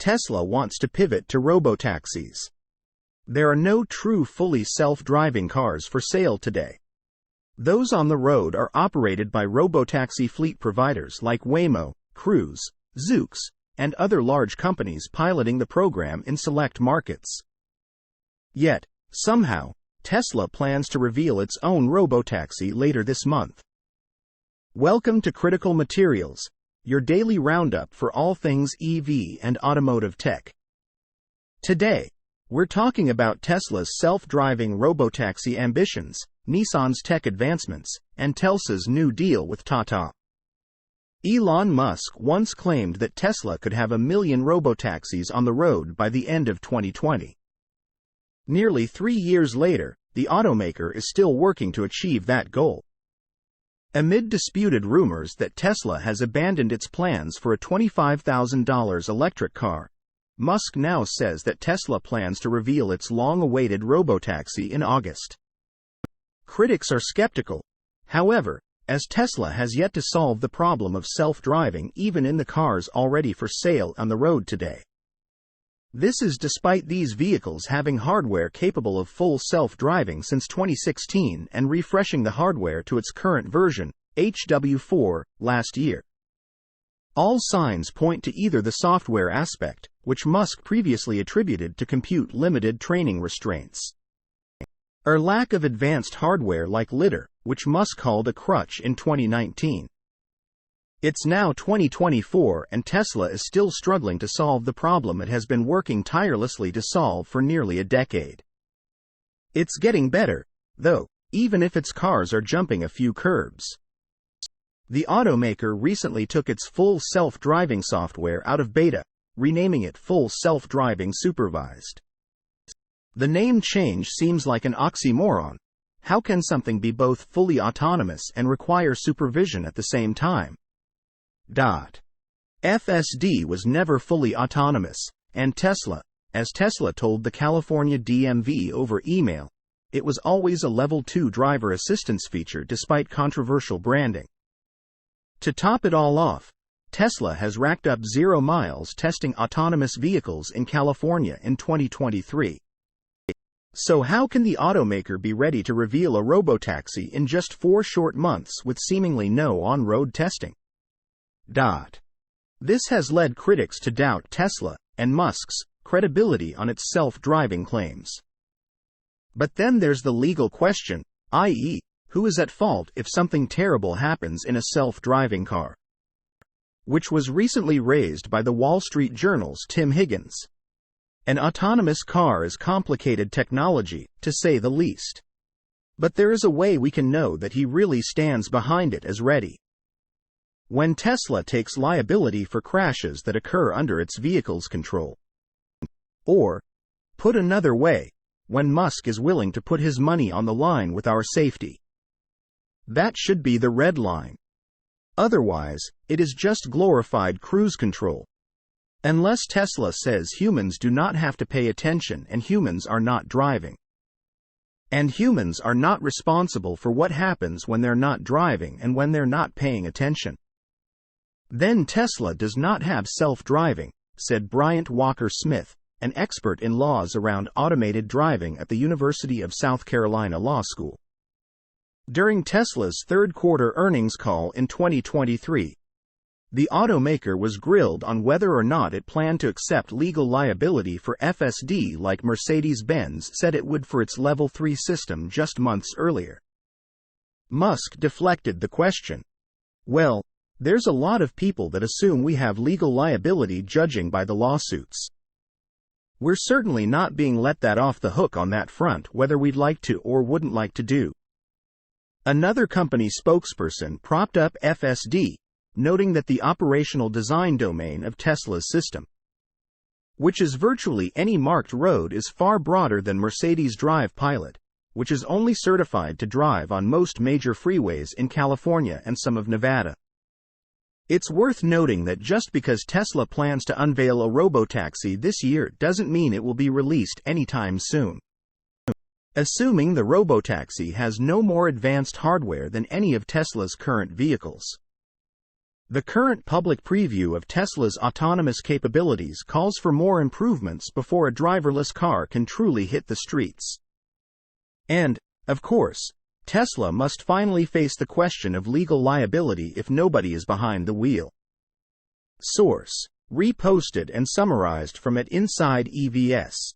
Tesla wants to pivot to robotaxis. There are no true fully self-driving cars for sale today. Those on the road are operated by robotaxi fleet providers like Waymo, Cruise, Zoox, and other large companies piloting the program in select markets. Yet, somehow, Tesla plans to reveal its own robotaxi later this month. Welcome to Critical Materials, your daily roundup for all things EV and automotive tech. Today, we're talking about Tesla's self-driving robotaxi ambitions, Nissan's tech advancements, and Tesla's new deal with Tata. Elon Musk once claimed that Tesla could have 1 million robotaxis on the road by the end of 2020. Nearly 3 years later, the automaker is still working to achieve that goal. Amid disputed rumors that Tesla has abandoned its plans for a $25,000 electric car, Musk now says that Tesla plans to reveal its long-awaited robotaxi in August. Critics are skeptical, however, as Tesla has yet to solve the problem of self-driving even in the cars already for sale on the road today. This is despite these vehicles having hardware capable of full self-driving since 2016 and refreshing the hardware to its current version, HW4, last year. All signs point to either the software aspect, which Musk previously attributed to compute-limited training restraints, or lack of advanced hardware like LiDAR, which Musk called a crutch in 2019. It's now 2024 and Tesla is still struggling to solve the problem it has been working tirelessly to solve for nearly a decade. It's getting better, though, even if its cars are jumping a few curbs. The automaker recently took its full self-driving software out of beta, renaming it Full Self-Driving Supervised. The name change seems like an oxymoron. How can something be both fully autonomous and require supervision at the same time? FSD was never fully autonomous, and as Tesla told the California DMV over email, it was always a Level 2 driver assistance feature despite controversial branding. To top it all off, Tesla has racked up 0 miles testing autonomous vehicles in California in 2023. So how can the automaker be ready to reveal a robotaxi in just 4 short months with seemingly no on-road testing? This has led critics to doubt Tesla and Musk's credibility on its self-driving claims. But then there's the legal question, i.e., who is at fault if something terrible happens in a self-driving car? Which was recently raised by the Wall Street Journal's Tim Higgins. An autonomous car is complicated technology, to say the least. But there is a way we can know that he really stands behind it as ready. When Tesla takes liability for crashes that occur under its vehicle's control. Or, put another way, when Musk is willing to put his money on the line with our safety. That should be the red line. Otherwise, it is just glorified cruise control. Unless Tesla says humans do not have to pay attention and humans are not driving. And humans are not responsible for what happens when they're not driving and when they're not paying attention. Then Tesla does not have self-driving, said Bryant Walker Smith, an expert in laws around automated driving at the University of South Carolina Law School. During Tesla's third-quarter earnings call in 2023, the automaker was grilled on whether or not it planned to accept legal liability for FSD like Mercedes-Benz said it would for its Level 3 system just months earlier. Musk deflected the question. Well, there's a lot of people that assume we have legal liability judging by the lawsuits. We're certainly not being let that off the hook on that front whether we'd like to or wouldn't like to do. Another company spokesperson propped up FSD, noting that the operational design domain of Tesla's system, which is virtually any marked road, is far broader than Mercedes Drive Pilot, which is only certified to drive on most major freeways in California and some of Nevada. It's worth noting that just because Tesla plans to unveil a robotaxi this year doesn't mean it will be released anytime soon. Assuming the robotaxi has no more advanced hardware than any of Tesla's current vehicles. The current public preview of Tesla's autonomous capabilities calls for more improvements before a driverless car can truly hit the streets. And, of course, Tesla must finally face the question of legal liability if nobody is behind the wheel. Source: reposted and summarized from @insideevs.